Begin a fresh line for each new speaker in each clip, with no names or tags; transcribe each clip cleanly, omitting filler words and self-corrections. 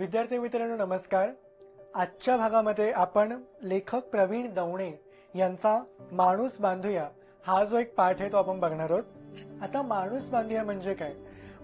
विद्यार्थी मित्रांनो नमस्कार। आजच्या भागामध्ये आपण लेखक प्रवीण दवणे यांचा माणूस बांधूया हा जो एक पाठ आहे तो आपण बघणार आहोत। आता माणूस बांधूया म्हणजे काय?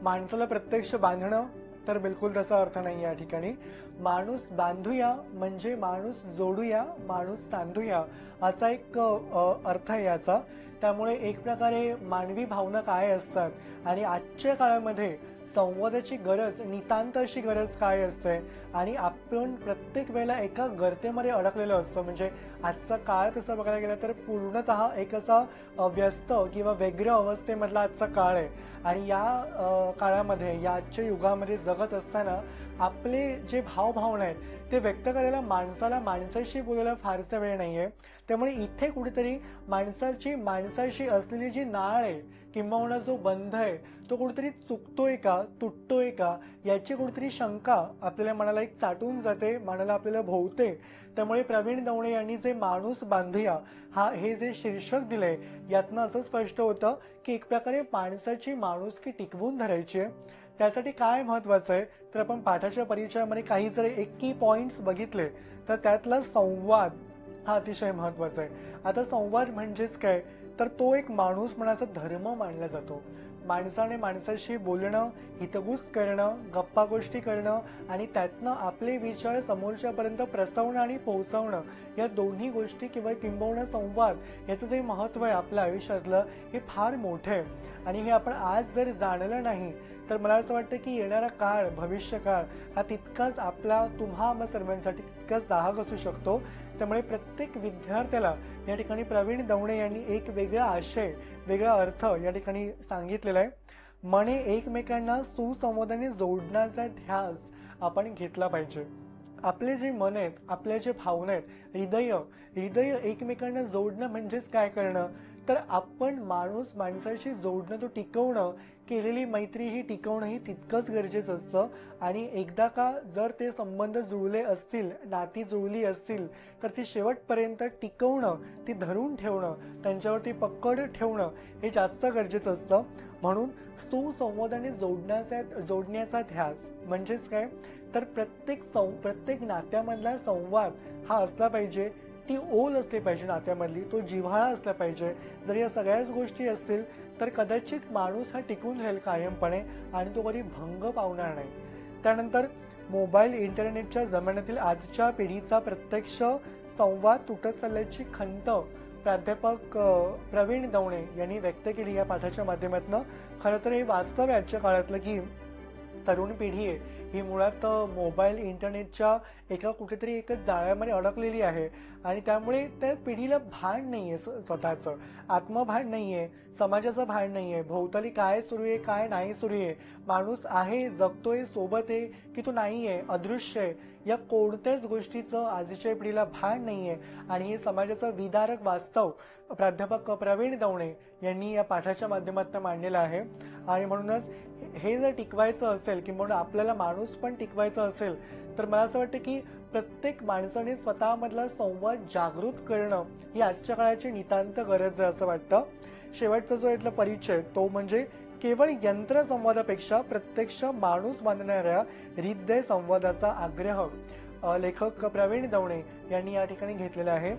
माणसाला प्रत्यक्ष बांधणं तर बिलकुल तसा अर्थ नाही या ठिकाणी। माणूस बांधूया म्हणजे माणूस जोडूया, माणूस सांधूया असा एक अर्थ आहे याचा। त्यामुळे एक प्रकारे मानवी भावना काय असतात आणि आजच्या काळामध्ये संवादाची गरज, नितांत अशी गरज काय असते आणि आपण प्रत्येक वेळेला एका गर्तेमध्ये अडकलेलो असतो। म्हणजे आजचा काळ तसं बघायला गेलं तर पूर्णतः एक असा व्यस्त किंवा व्यग्र अवस्थेमधला आजचा काळ आहे आणि या काळामध्ये या आजच्या युगामध्ये जगत असताना आपले जे भावभावना आहेत ते व्यक्त करायला माणसाला माणसाशी बोलायला फारसा वेळ नाहीये। त्यामुळे इथे कुठेतरी माणसाशी असलेली जी नाळ आहे किंबहुना जो बंध आहे तो कुठेतरी चुकतोय का, तुटतोय का याची कुठेतरी शंका आपल्याला मनाला एक चाटून जाते, मनाला आपल्याला भोवते। त्यामुळे प्रवीण दवणे यांनी जे माणूस बांधूया हे जे शीर्षक दिलंय यातनं असं स्पष्ट होतं की एक प्रकारे माणसाची माणुसकी टिकवून धरायची आहे। त्यासाठी काय महत्वाचं आहे तर आपण पाठाच्या परिचयामध्ये काही जर की पॉइंट्स बघितले तर त्यातला संवाद हा अतिशय महत्वाचा आहे। आता संवाद म्हणजेच काय तर तो एक माणूस मनाचा धर्म मानला जातो। माणसाने माणसाशी बोलणं, हितगुज करणं, गप्पा गोष्टी करणं आणि त्यातनं आपले विचार समोरच्यापर्यंत प्रसवणं आणि पोहोचवणं या दोन्ही गोष्टी किंवा किंबहुना संवाद याचं जे महत्व आहे आपल्या आयुष्यातलं हे फार मोठं आहे। आणि हे आपण आज जर जाणलं नाही तर मला असं वाटतं की येणारा काळ, भविष्यकाळ हा तितकाच आपला आम्हा सर्वांसाठी तितकाच दाहक असू शकतो। त्यामुळे प्रत्येक विद्यार्थ्याला या ठिकाणी प्रवीण दवणे यांनी एक वेगळा आशय, वेगळा अर्थ या ठिकाणी सांगितलेला आहे। मने एकमेकांना सुसंवादाने जोडण्याचा ध्यास आपण घेतला पाहिजे। आपले जे मन आहेत, आपल्या जे भावना आहेत, हृदय एकमेकांना जोडणं म्हणजेच काय करणं तर आपण माणूस माणसाशी जोडणं, तो टिकवणं, केलेली मैत्री ही टिकवणं ही तितकंच गरजेचं असतं। आणि एकदा का जर ते संबंध जुळले असतील, नाती जुळली असतील तर ती शेवटपर्यंत टिकवणं, ती धरून ठेवणं, त्यांच्यावरती पकड ठेवणं हे जास्त गरजेचं असतं। म्हणून सुसंवादाने जोडण्याचा ध्यास म्हणजेच काय तर प्रत्येक नात्यामधला संवाद हा असला पाहिजे, ती ओल असली पाहिजे नात्यामधली, तो जिव्हाळा असला पाहिजे। जर या सगळ्याच गोष्टी असतील तर कदाचित माणूस हा टिकून राहील कायमपणे आणि तो कधी भंग पावणार नाही। त्यानंतर मोबाईल, इंटरनेटच्या जमान्यातील आजच्या पिढीचा प्रत्यक्ष संवाद तुटत चालल्याची खंत प्राध्यापक प्रवीण दवणे यांनी व्यक्त केली या पाठाच्या माध्यमातून। खरं तर हे वास्तव आहे आजच्या काळातलं की तरुण पिढी आहे ही मुळात मोबाईल, इंटरनेटच्या एका कुठेतरी एकच जाळ्यामध्ये अडकलेली आहे आणि त्यामुळे त्या पिढीला भान नाहीये, स्वतःचं आत्मभान नाहीये, समाजाचं भान नाहीये, भोवताली काय सुरू आहे काय नाही सुरू आहे, माणूस आहे, जगतोय, सोबत आहे की तो नाहीये, अदृश्य आहे, या कोणत्याच गोष्टीचं आजच्या पिढीला भान नाहीये। आणि हे समाजाचं विदारक वास्तव प्राध्यापक प्रवीण दवणे यांनी या पाठाच्या माध्यमातून मांडलेलं आहे। आणि म्हणूनच हे जर टिकवायचं असेल किंवा आपल्याला माणूस पण टिकवायचा असेल तर मला असं वाटतं की प्रत्येक माणसाने स्वतःमधला संवाद जागृत करणं ही आजच्या काळाची नितांत गरज आहे असं वाटतं। शेवटचा जो यातला परिचय तो म्हणजे केवळ यंत्र संवादापेक्षा प्रत्यक्ष माणूस बांधणाऱ्या हृदय संवादाचा आग्रह लेखक प्रवीण दवणे यांनी या ठिकाणी घेतलेला आहे।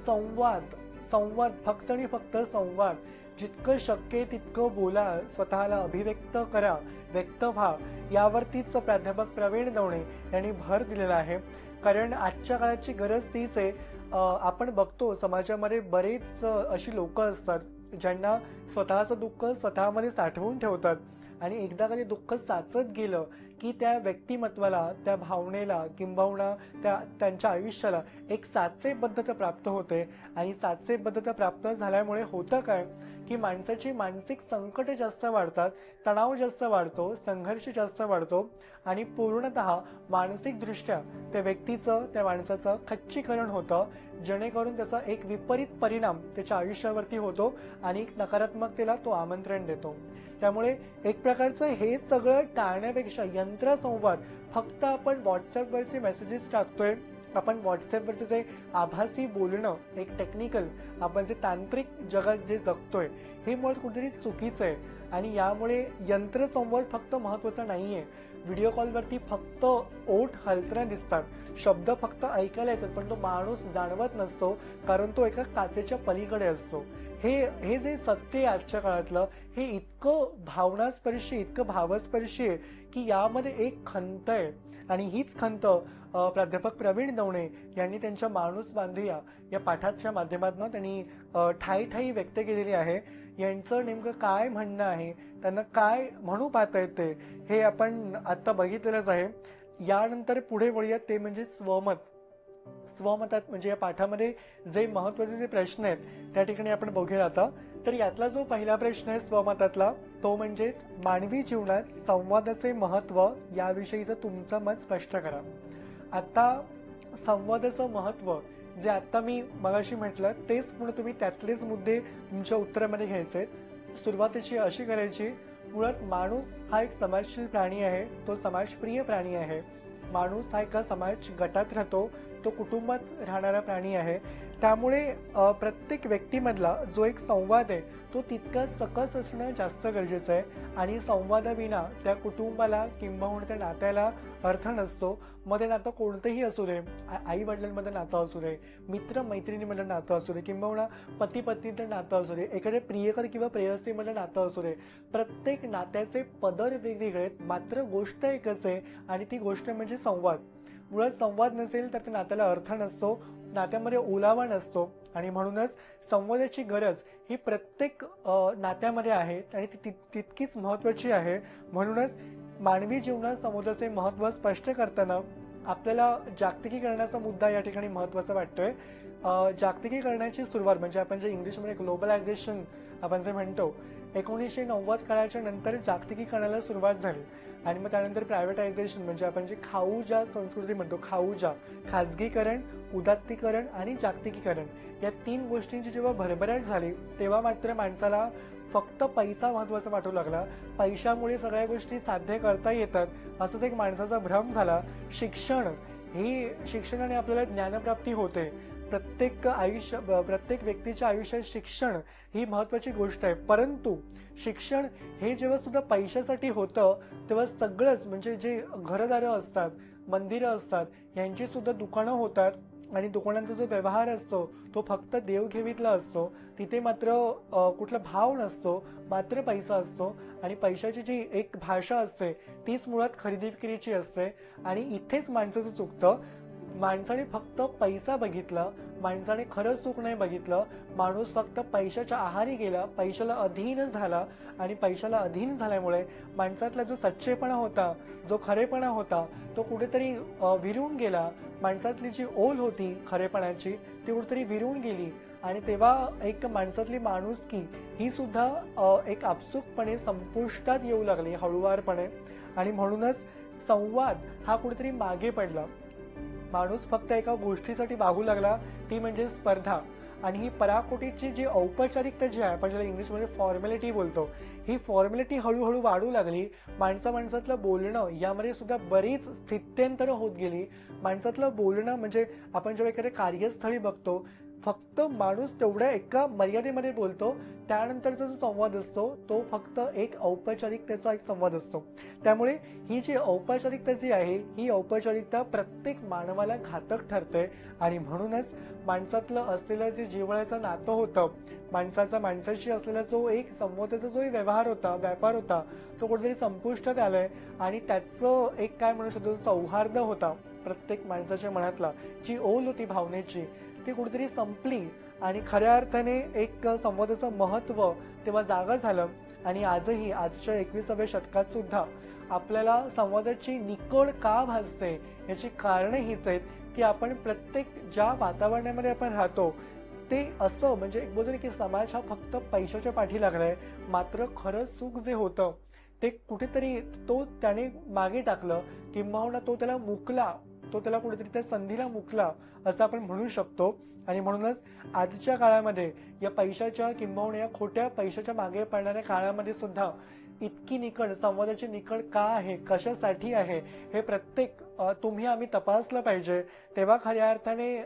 संवाद फक्त आणि फक्त संवाद, जितकं शक्य आहे तितकं बोला, स्वतःला अभिव्यक्त करा, व्यक्त व्हा, यावरतीच प्राध्यापक प्रवीण दवणे यांनी भर दिलेला आहे। कारण आजच्या काळाची गरज तीच आहे। आपण बघतो समाजामध्ये बरेच अशी लोक असतात ज्यांना स्वतःचं दुःख स्वतःमध्ये साठवून ठेवतात आणि एकदा का ते दुःख साचत गेलं की त्या व्यक्तिमत्वाला, त्या भावनेला किंबहुना त्यांच्या आयुष्याला एक साचेबद्धता प्राप्त होते। आणि साचेबद्धता प्राप्त झाल्यामुळे होतं काय की माणसाची मानसिक संकट जास्त वाढतात, तणाव जास्त वाढतो, संघर्ष जास्त वाढतो आणि पूर्णतः मानसिकदृष्ट्या त्या व्यक्तीचं, त्या माणसाचं खच्चीकरण होतं, जेणेकरून त्याचा एक विपरीत परिणाम त्याच्या आयुष्यावरती होतो आणि नकारात्मकतेला तो आमंत्रण देतो। त्यामुळे एक प्रकारचं हे सगळं टाळण्यापेक्षा यंत्रसंवाद, फक्त आपण व्हॉट्सअपवरचे मेसेजेस टाकतोय, आपण व्हॉट्सअपवरचे जे आभासी बोलणं, एक टेक्निकल आपण जे तांत्रिक जगात जे जगतोय हे मुळात कुठेतरी चुकीचं आहे। आणि यामुळे यंत्रसंवाद फक्त महत्त्वाचा नाहीये, व्हिडिओ कॉलवरती फक्त ओठ हलताना दिसतात, शब्द फक्त ऐकायला येतात, पण तो माणूस जाणवत नसतो, कारण तो एका काचेच्या पलीकडे असतो. हे हे जे सत्य आहे आजच्या काळातलं, हे इतकं भावनास्पर्शी, इतकं भावस्पर्शी आहे की यामध्ये एक खंत आहे. आणि हीच खंत प्राध्यापक प्रवीण दवणे यांनी त्यांच्या माणूस बांधूया या पाठाच्या माध्यमातून त्यांनी ठायी ठायी व्यक्त केलेली आहे. यांचं नेमकं काय म्हणणं आहे, त्यांना काय म्हणू पाहता येते, हे आपण आता बघितलेलंच आहे. यानंतर पुढे वळूयात, ते म्हणजे स्वमत. स्वमतात म्हणजे या पाठामध्ये जे महत्वाचे जे प्रश्न आहेत त्या ठिकाणी आपण बघूया आता. तर यातला जो पहिला प्रश्न आहे स्वमतातला, तो म्हणजेच मानवी जीवनात संवादाचे महत्व याविषयीचं तुमचं मत स्पष्ट करा. आता संवादाचं महत्व जे आता मी मगाशी म्हटलं तेच पुढे तुम्ही त्यातलेच मुद्दे तुमच्या उत्तरामध्ये घ्यायचे. सुरुवातीची अशी करायची, मुळात माणूस हा एक समाजशील प्राणी आहे, तो समाजप्रिय प्राणी आहे. माणूस हा एका समाज गटात राहतो, तो कुटुंबात राहणारा प्राणी आहे. त्यामुळे प्रत्येक व्यक्तीमधला जो एक संवाद आहे तो तितकाच सकस असणं जास्त गरजेचं आहे. आणि संवादाविना त्या कुटुंबाला किंबहुना त्या नात्याला अर्थ नसतो. मग ते नातं कोणतंही असू दे, आई वडिलांमध्ये नातं असू दे, मित्र मैत्रिणीमध्ये नातं असू दे, किंबहुना पती पत्नीचं नातं असू दे, एखाद्या प्रियकर किंवा प्रेयसीमध्ये नातं असू दे, प्रत्येक नात्याचे पदर वेगवेगळे आहेत, मात्र गोष्ट एकच आहे आणि ती गोष्ट म्हणजे संवाद. मुळात संवाद नसेल तर त्या नात्याला अर्थ नसतो, नात्यामध्ये ओलावा नसतो. आणि म्हणूनच संवादाची गरज ही प्रत्येक नात्यामध्ये आहे आणि ती तितकीच महत्वाची आहे. म्हणूनच मानवी जीवनात संवादाचे महत्व स्पष्ट करताना आपल्याला जागतिकीकरणाचा मुद्दा या ठिकाणी महत्वाचा वाटतोय. जागतिकीकरणाची सुरुवात म्हणजे आपण जे इंग्लिशमध्ये ग्लोबलायझेशन आपण जे म्हणतो, 1990 काळाच्या नंतर जागतिकीकरणाला सुरुवात झाली. आणि मग त्यानंतर प्रायव्हेटायझेशन म्हणजे आपण जे खाऊजा संस्कृती म्हणतो, खाऊजा, खाजगीकरण, उदात्तीकरण आणि जागतिकीकरण या 3 गोष्टींची जेव्हा भरभराट झाली तेव्हा मात्र माणसाला फक्त पैसा महत्वाचा वाटू लागला. पैशामुळे सगळ्या गोष्टी साध्य करता येतात असंच एक माणसाचा भ्रम झाला. शिक्षणाने आपल्याला ज्ञानप्राप्ती होते. प्रत्येक व्यक्तीच्या आयुष्यात शिक्षण ही महत्वाची गोष्ट आहे. परंतु शिक्षण हे जेव्हा सुद्धा पैशासाठी होतं तेव्हा सगळंच म्हणजे जे घरदारं असतात, मंदिरं असतात, यांची सुद्धा दुकानं होतात आणि दुकानांचा जो व्यवहार असतो तो फक्त देवघेवीतला असतो. तिथे मात्र कुठला भाव नसतो, मात्र पैसा असतो. आणि पैशाची जी एक भाषा असते तीच मुळात खरेदी विक्रीची असते. आणि इथेच माणसाचं चुकतं. माणसाने फक्त पैसा बघितला, माणसाने खरं सुख नाही बघितलं. माणूस फक्त पैशाच्या आहारी गेला, पैशाला अधीन झाला. आणि पैशाला अधीन झाल्यामुळे माणसातला जो सच्चेपणा होता, जो खरेपणा होता, तो कुठेतरी विरून गेला. माणसातली जी ओल होती खरेपणाची ती कुठेतरी विरून गेली. आणि तेव्हा एक माणसातली माणुसकी ही सुद्धा एक आपसुकपणे संपुष्टात येऊ लागली हळुवारपणे. आणि म्हणूनच संवाद हा कुठेतरी मागे पडला. माणूस फक्त एका गोष्टीसाठी वागू लागला, ती म्हणजे स्पर्धा. आणि ही पराकोटीची जी औपचारिकता जी आहे, आपण ज्याला इंग्लिशमध्ये फॉर्मॅलिटी बोलतो, ही फॉर्मॅलिटी हळूहळू वाढू लागली. माणसातलं बोलणं यामध्ये सुद्धा बरीच स्थित्यंतरं होत गेली. माणसातलं बोलणं म्हणजे आपण जेव्हा एखाद्या कार्यस्थळी बघतो, फक्त माणूस तेवढ्या एका मर्यादेमध्ये बोलतो. त्यानंतरचा जो संवाद असतो तो फक्त एक औपचारिकतेचा एक संवाद असतो. त्यामुळे ही जी औपचारिकता जी आहे ही औपचारिकता प्रत्येक मानवाला घातक ठरते. आणि म्हणूनच माणसातलं असलेलं जे जिव्हाळ्याचं नातं होतं, माणसाशी असलेला जो एक संवादाचा जो व्यवहार होता, व्यापार होता, तो कुठेतरी संपुष्टात आलाय. आणि त्याचं एक काय म्हणू शकतो, सौहार्द होता प्रत्येक माणसाच्या मनातला, जी ओल होती भावनेची, ती कुठेतरी संपली. आणि खऱ्या अर्थाने एक संवादाचं महत्व तेव्हा जागा झालं. आणि आजही आजच्या 21व्या शतकात सुद्धा आपल्याला संवादाची निकड का भासते याची कारणं हीच आहेत की आपण प्रत्येक ज्या वातावरणामध्ये आपण राहतो ते असं म्हणजे एक बोलतो की समाज हा फक्त पैशाच्या पाठी लागलाय, मात्र खरं सुख जे होतं ते कुठेतरी तो त्याने मागे टाकलं, किंबहुना तो त्याला कुठेतरी त्या संधीला मुकला असं आपण म्हणू शकतो. आणि म्हणूनच आजच्या काळामध्ये या पैशाच्या किंबहुना या खोट्या पैशाच्या मागे पडणाऱ्या काळामध्ये सुद्धा इतकी निकड, संवादाची निकड का आहे, कशासाठी आहे, हे प्रत्येक तुम्ही आम्ही तपासलं पाहिजे. तेव्हा खऱ्या अर्थाने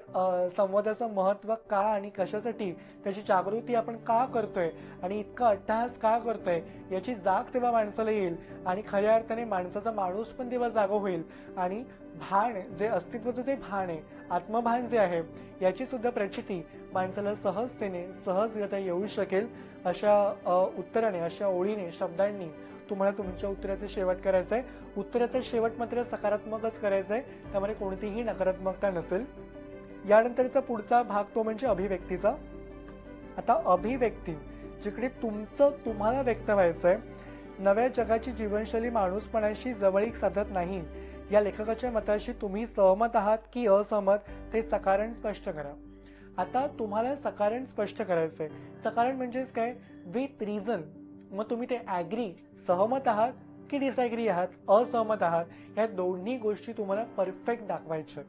संवादाचं महत्त्व का आणि कशासाठी, त्याची जागृती आपण का करतोय आणि इतका अट्टहास का करतोय, याची जाग तेव्हा माणसाला येईल आणि खऱ्या अर्थाने माणसाचा माणूस पण तेव्हा जागा होईल आणि भान, जे अस्तित्वाचं जे भान आहे, आत्मभान जे आहे, याची सुद्धा प्रचिती माणसाला सहजतेने सहजगता येऊ शकेल. अशा उत्तराने, अशा ओळीने, शब्दांनी तुम्हाला तुमच्या उत्तराचे शेवट करायचंय. उत्तराचा शेवट मात्र सकारात्मकच करायचंय, त्यामध्ये कोणतीही नकारात्मकता नसेल. यानंतरचा पुढचा भाग तो म्हणजे अभिव्यक्तीचा. आता अभिव्यक्ती, जिकडे तुम्हाला व्यक्त व्हायचंय. नव्या जगाची जीवनशैली माणूसपणाशी जवळीक साधत नाही, या लेखकाच्या मताशी तुम्ही सहमत आहात की असहमत, ते सकारण स्पष्ट करा. आता तुम्हाला सकारण स्पष्ट करायचंय. सकारण म्हणजेच काय, विथ रिझन. मग तुम्ही ते ॲग्री, सहमत आहात की डिसॲग्री आहात, असहमत आहात, या दोन्ही गोष्टी तुम्हाला परफेक्ट दाखवायच्या.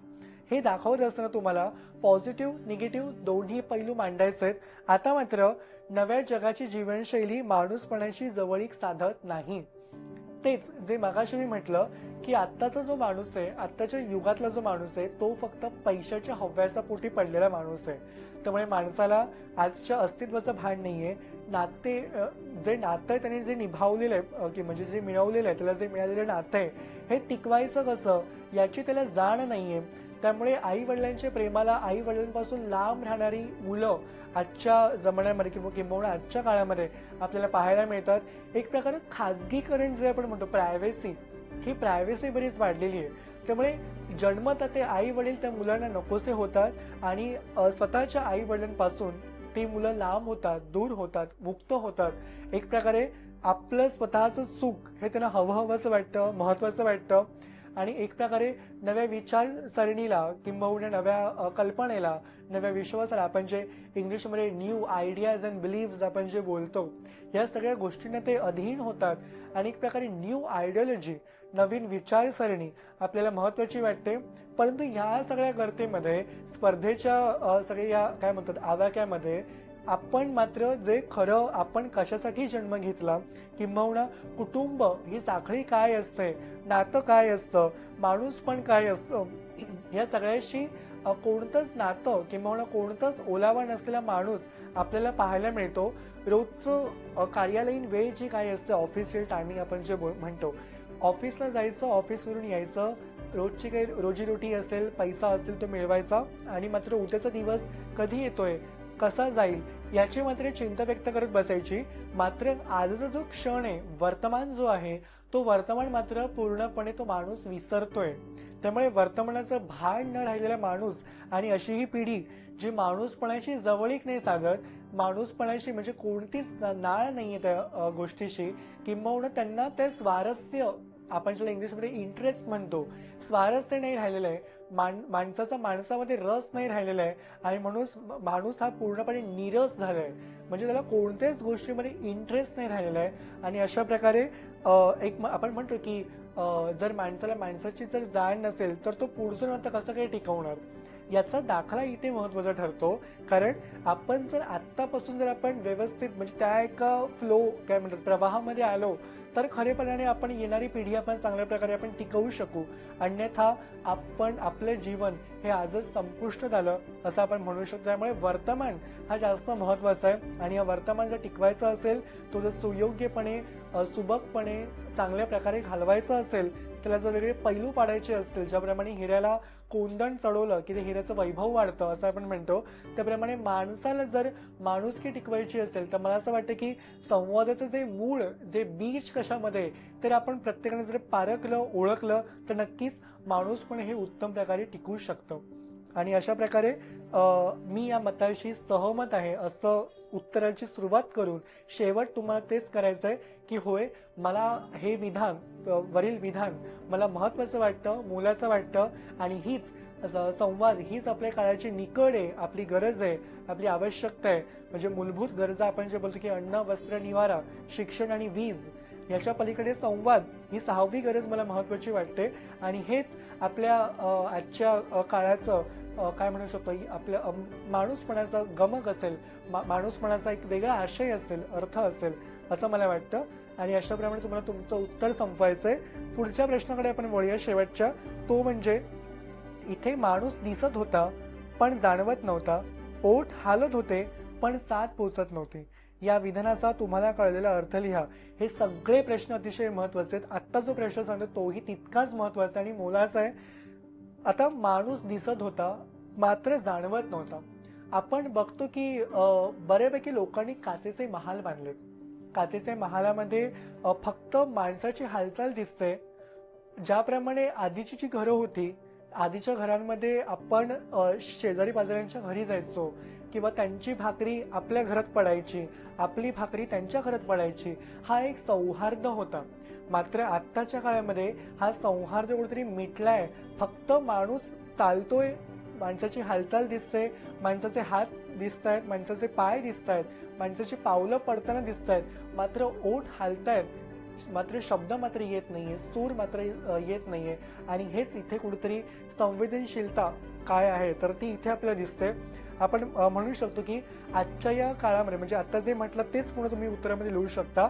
हे दाखवत असताना तुम्हाला पॉझिटिव्ह निगेटिव्ह दोन्ही पैलू मांडायचे आहेत. आता मात्र नव्या जगाची जीवनशैली माणूसपणाशी जवळीक साधत नाही. तेच जे मगाशी मी म्हटलं की आत्ताचा जो माणूस आहे, आत्ताच्या युगातला जो माणूस आहे, तो फक्त पैशाच्या हव्यासा पोटी पडलेला माणूस आहे. त्यामुळे माणसाला आजच्या अस्तित्वाचं भान नाहीये. नाते, जे नातं आहे त्याने जे निभावलेलं आहे की म्हणजे जे मिळवलेलं आहे, त्याला जे मिळालेलं नातं आहे, हे टिकवायचं कसं, याची त्याला जाण नाहीये. त्यामुळे आई वडिलांच्या प्रेमाला, आई वडिलांपासून लांब राहणारी मुलं आजच्या जमान्यामध्ये किंवा आजच्या काळामध्ये आपल्याला पाहायला मिळतात. एक प्रकारे खाजगीकरण जे आपण म्हणतो, प्रायव्हसी, ही प्रायव्हसी बरीच वाढलेली आहे. त्यामुळे जन्मतः ते आई वडील त्या मुलांना नकोसे होतात आणि स्वतःच्या आई वडिलांपासून ती मुलं लांब होतात, दूर होतात, मुक्त होतात. एक प्रकारे आपलं स्वतःचं सुख हे त्यांना हवंहवंसं वाटतं, महत्वाचं वाटतं आणि एक प्रकारे नव्या विचारसरणीला किंबहुना नव्या कल्पनेला, नव्या विश्वासाला, आपण जे इंग्लिशमध्ये न्यू आयडियाज अँड बिलीव्स आपण जे बोलतो, या सगळ्या गोष्टींना ते अधीन होतात आणि एक प्रकारे न्यू आयडियोलॉजी, नवीन विचारसरणी आपल्याला महत्वाची वाटते. परंतु ह्या सगळ्या गर्तेमध्ये, स्पर्धेच्या सगळ्या या काय म्हणतात आवाक्यामध्ये, आपण मात्र जे खरं आपण कशासाठी जन्म घेतला, किंबहुना कुटुंब ही साखळी काय असते, नातं काय असतं, माणूस पण काय असतं, या सगळ्याशी कोणतंच नातं किंबहुना कोणतंच ओलावा नसलेला माणूस आपल्याला पाहायला मिळतो. रोजचं कार्यालयीन वेळ जी काय असते, ऑफिशियल टायमिंग आपण जे म्हणतो, ऑफिसला जायचं, ऑफिसवरून यायचं, रोजची काही रोजीरोटी असेल, पैसा असेल तो मिळवायचा आणि मात्र उद्याचा दिवस कधी येतोय, कसा जाईल, याची मात्र चिंता व्यक्त करत बसायची. मात्र आजचा जो क्षण आहे, वर्तमान जो आहे, तो वर्तमान मात्र पूर्णपणे तो माणूस विसरतोय. त्यामुळे वर्तमानाचं भान न राहिलेला माणूस आणि अशी ही पिढी जी माणूसपणाशी जवळीक नाही साधत, माणूसपणाशी म्हणजे कोणतीच नाळ नाहीये त्या गोष्टीशी, किंबहुना त्यांना ते स्वारस्य, आपण ज्याला इंग्लिशमध्ये इंटरेस्ट म्हणतो, स्वारस्य नाही राहिलेलं आहे. माणसाचा माणसामध्ये रस नाही राहिलेला आहे आणि माणूस हा पूर्णपणे नीरस झालाय. म्हणजे त्याला कोणत्याच गोष्टीमध्ये इंटरेस्ट नाही राहिलेला आहे. आणि अशा प्रकारे एक आपण म्हणतो की जर माणसाला माणसाची जर जाण नसेल तर तो पुढचं नातं कसं काही टिकवणार, याचा दाखला इथे महत्वाचा ठरतो. कारण आपण जर आत्तापासून जर आपण व्यवस्थित म्हणजे त्या एका फ्लो काय म्हणतात प्रवाहामध्ये आलो तर खरेपणाने आपण येणारी पिढी आपण चांगल्या प्रकारे आपण टिकवू शकू. अन्यथा आपण आपले जीवन हे आजच संपुष्टात आलं असं आपण म्हणू शकतो. त्यामुळे वर्तमान हा जास्त महत्वाचा आहे आणि हा वर्तमान जर टिकवायचा असेल, तो जर सुयोग्यपणे सुबकपणे चांगल्या प्रकारे घालवायचा असेल, त्याला जर वेगळे पैलू पाडायचे असतील, ज्याप्रमाणे हिऱ्याला कोंदण चढवलं की ते हिऱ्याचं वैभव वाढतं असं आपण म्हणतो, त्याप्रमाणे माणसाला जर माणुसकी टिकवायची असेल तर मला असं वाटतं की संवादाचं जे मूळ, जे बीज कशामध्ये, तर आपण प्रत्येकाने जर पारखलं, ओळखलं तर नक्कीच माणूस पण हे उत्तम प्रकारे टिकू शकतं. आणि अशा प्रकारे मी या मताशी सहमत आहे असं उत्तराची सुरुवात करून शेवट तुम्हाला तेच करायचंय की होय, मला हे विधान, वरील विधान मला महत्वाचं वाटतं, मोलाचं वाटतं आणि हीच संवाद, हीच आपल्या काळाची निकड आहे, आपली गरज आहे, आपली आवश्यकता आहे. म्हणजे मूलभूत गरजा आपण जे बोलतो की अन्न, वस्त्र, निवारा, शिक्षण आणि वीज, याच्या पलीकडे संवाद ही 6वी गरज मला महत्वाची वाटते. आणि हेच आपल्या आजच्या काळाचं काय म्हणू शकतो, आपल्या माणूसपणाचा गमक असेल, माणूसपणाचा एक वेगळा आशय असेल, अर्थ असेल असं मला वाटतं. आणि अशाप्रमाणे तुम्हाला तुमचं उत्तर संपवायचंय. पुढच्या प्रश्नाकडे आपण वळूया शेवटच्या. तो म्हणजे इथे माणूस दिसत होता पण जाणवत नव्हता, ओठ हालत होते पण साथ पोचत नव्हती. या विधानाचा तुम्हाला कळलेला अर्थ लिहा. हे सगळे प्रश्न अतिशय महत्वाचे आहेत. आत्ता जो प्रश्न सांगतो तोही तितकाच महत्वाचा आणि मोलाचा आहे. आता माणूस दिसत होता मात्र जाणवत नव्हता. आपण बघतो की बऱ्यापैकी लोकांनी काचेचे महाल बांधलेत. काचेच्या महालामध्ये फक्त माणसाची हालचाल दिसते. ज्याप्रमाणे आधीची जी घरं होती, आधीच्या घरांमध्ये आपण शेजारी पाजाऱ्यांच्या घरी जायचो किंवा त्यांची भाकरी आपल्या घरात पडायची, आपली भाकरी त्यांच्या घरात पडायची. हा एक सौहार्द होता. मात्र आत्ताच्या काळामध्ये हा सौहार्द कुठेतरी मिटलाय. फक्त माणूस चालतोय, माणसाची हालचाल दिसते, माणसाचे हात दिसतायत, माणसाचे पाय दिसतायत, माणसाची पावलं पडताना दिसतायत, मात्र ओठ हालतायत, मात्र शब्द मात्र येत नाहीये, सूर मात्र येत नाहीये. आणि हेच इथे कुठेतरी संवेदनशीलता काय आहे तर ती इथे आपल्याला दिसते. आपण म्हणू शकतो की आजच्या या काळामध्ये म्हणजे आता जे म्हटलं तेच पुन्हा तुम्ही उत्तरामध्ये लिहू शकता.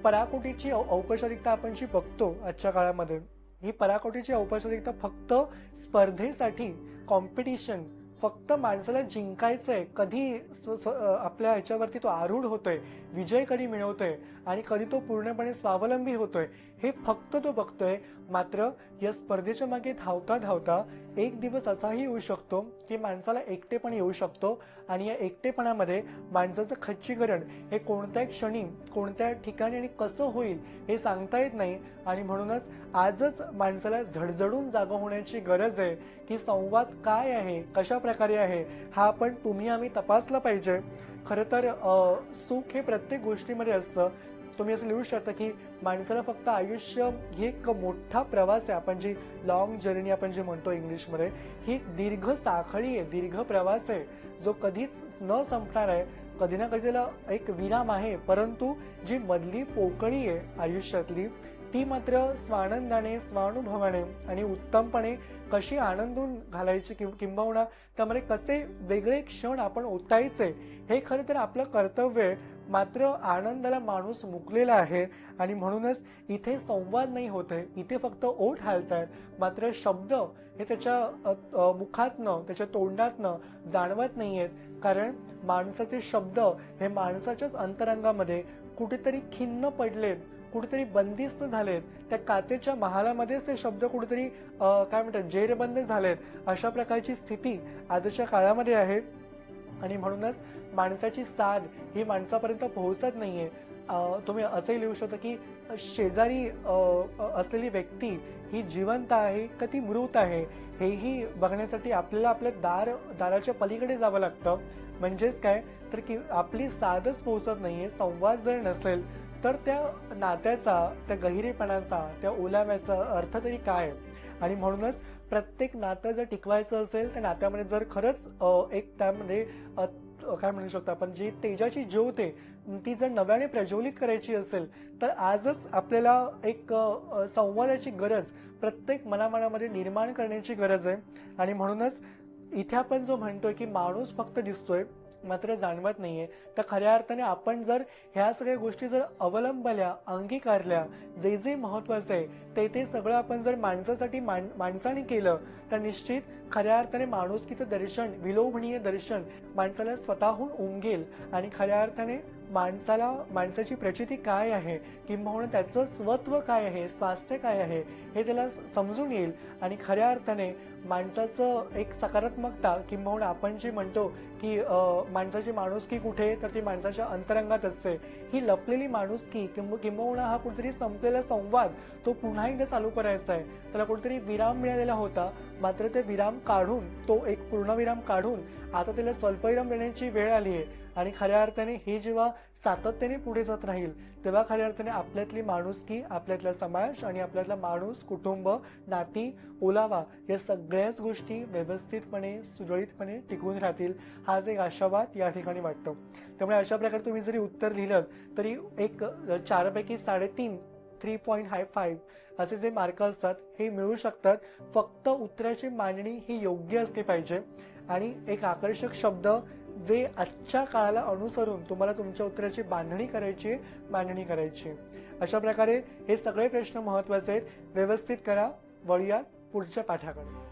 पराकोटीची औपचारिकता आपण जी बघतो आजच्या काळामध्ये, ही पराकोटीची औपचारिकता फक्त स्पर्धेसाठी, कॉम्पिटिशन, फक्त माणसाला जिंकायचंय, कधी आपल्या ह्याच्यावरती तो आरूढ होतोय, विजय कधी मिळवतोय आणि कधी तो पूर्णपणे स्वावलंबी होतोय, हे फक्त तो बघतोय. मात्र या स्पर्धेच्या मागे धावता धावता एक दिवस असाही येऊ शकतो की माणसाला एकटेपण येऊ शकतो आणि या एकटेपणामध्ये माणसाचं खच्चीकरण हे कोणत्या क्षणी, कोणत्या ठिकाणी आणि कसं होईल हे सांगता येत नाही. आणि म्हणूनच आजच माणसाला झडझडून जागा होण्याची गरज आहे की संवाद काय आहे, कशा प्रकारे आहे, हा आपण तुम्ही आम्ही तपासला पाहिजे. खरं तर सुख हे प्रत्येक गोष्टीमध्ये असतं. तुम्ही असं लिहू शकता की माणसाला फक्त आयुष्य ही एक मोठा प्रवास आहे. आपण जी लॉंग जर्नी आपण जे म्हणतो इंग्लिशमध्ये, ही दीर्घ साखळी आहे, दीर्घ प्रवास आहे जो कधीच न संपणार आहे. कधी ना कधी त्याला एक विराम आहे, परंतु जी मधली पोकळी आहे आयुष्यातली ती मात्र स्वानंदाने, स्वानुभवाने आणि उत्तमपणे कशी आनंदून घालायची किंबहुना त्यामध्ये कसे वेगळे क्षण आपण ओतायचे हे खरं तर आपलं कर्तव्य आहे. मात्र आनंदाला माणूस मुकलेला आहे आणि म्हणूनच इथे संवाद नाही होते, इथे फक्त ओठ हालतायत, मात्र शब्द हे त्याच्या मुखातनं, त्याच्या तोंडातनं जाणवत नाहीयेत. कारण माणसाचे शब्द हे माणसाच्याच अंतरंगामध्ये कुठेतरी खिन्न पडलेत, कुठेतरी बंदिस्त झालेत. त्या काचेच्या महालामध्येच ते शब्द कुठेतरी काय म्हणतात जेरबंद झालेत. अशा प्रकारची स्थिती आजच्या काळामध्ये आहे आणि म्हणूनच माणसाची साध ही माणसापर्यंत पोहोचत नाहीये. तुम्ही असंही लिहू शकता की शेजारी असलेली व्यक्ती ही जिवंत आहे का ती मृत आहे हेही बघण्यासाठी आपल्याला आपल्या दाराच्या पलीकडे जावं लागतं. म्हणजेच काय तर की आपली साधच पोहोचत नाहीये. संवाद जर नसेल तर त्या नात्याचा, त्या गहिरेपणाचा, त्या ओलाव्याचा अर्थ तरी काय. आणि म्हणूनच प्रत्येक नातं जर टिकवायचं असेल त्या नात्यामध्ये जर खरंच एक त्यामध्ये काय म्हणू शकतो आपण जी तेजाची ज्योत आहे ती जर नव्याने प्रज्वलित करायची असेल तर आजच आपल्याला एक संवादाची गरज प्रत्येक मनामनामध्ये निर्माण करण्याची गरज आहे. आणि म्हणूनच इथे आपण जो म्हणतोय की माणूस फक्त दिसतोय मात्र जाणवत नाहीये, तर खऱ्या अर्थाने आपण जर ह्या सगळ्या गोष्टी जर अवलंबल्या, अंगीकारल्या, जे जे महत्वाचं आहे ते सगळं आपण जर माणसासाठी माणसाने केलं तर निश्चित खऱ्या अर्थाने माणुसकीचं दर्शन, विलोभनीय दर्शन माणसाला स्वतःहून उमगेल आणि खऱ्या अर्थाने माणसाची प्रचिती काय आहे किंबहुना त्याचं स्वत्व काय आहे, स्वास्थ्य काय आहे हे त्याला समजून येईल. आणि खऱ्या अर्थाने माणसाचं एक सकारात्मकता किंबहुना आपण जे म्हणतो की माणसाची माणुसकी कुठे तर ती माणसाच्या अंतरंगात असते. ही लपलेली माणुसकी किंबहुना हा कुठेतरी संपलेला संवाद तो पुन्हा एकदा चालू करायचा आहे. त्याला कुठेतरी विराम मिळालेला होता, मात्र ते विराम काढून, तो एक पूर्णविराम काढून आता त्याला स्वल्पविराम देण्याची वेळ आली आहे. आणि खऱ्या अर्थाने हे जेव्हा सातत्याने पुढे जात राहील तेव्हा खऱ्या अर्थाने आपल्यातली माणुसकी, आपल्यातला समाज आणि आपल्यातला माणूस, कुटुंब, नाती, ओलावा या सगळ्याच गोष्टी व्यवस्थितपणे, सुरळीतपणे टिकून राहतील. हाच एक आशावाद या ठिकाणी वाटतो. त्यामुळे अशा प्रकारे तुम्ही जरी उत्तर लिहिलं तरी एक 4 पैकी 3.5 3.5 असे जे मार्क असतात हे मिळू शकतात. फक्त उत्तराची मांडणी ही योग्य असली पाहिजे आणि एक आकर्षक शब्द जे आजच्या काळाला अनुसरून तुम्हाला तुमच्या उत्तराची बांधणी करायची, मांडणी करायची. अशा प्रकारे हे सगळे प्रश्न महत्वाचे आहेत. व्यवस्थित करा. वळूया पुढच्या पाठाकडे.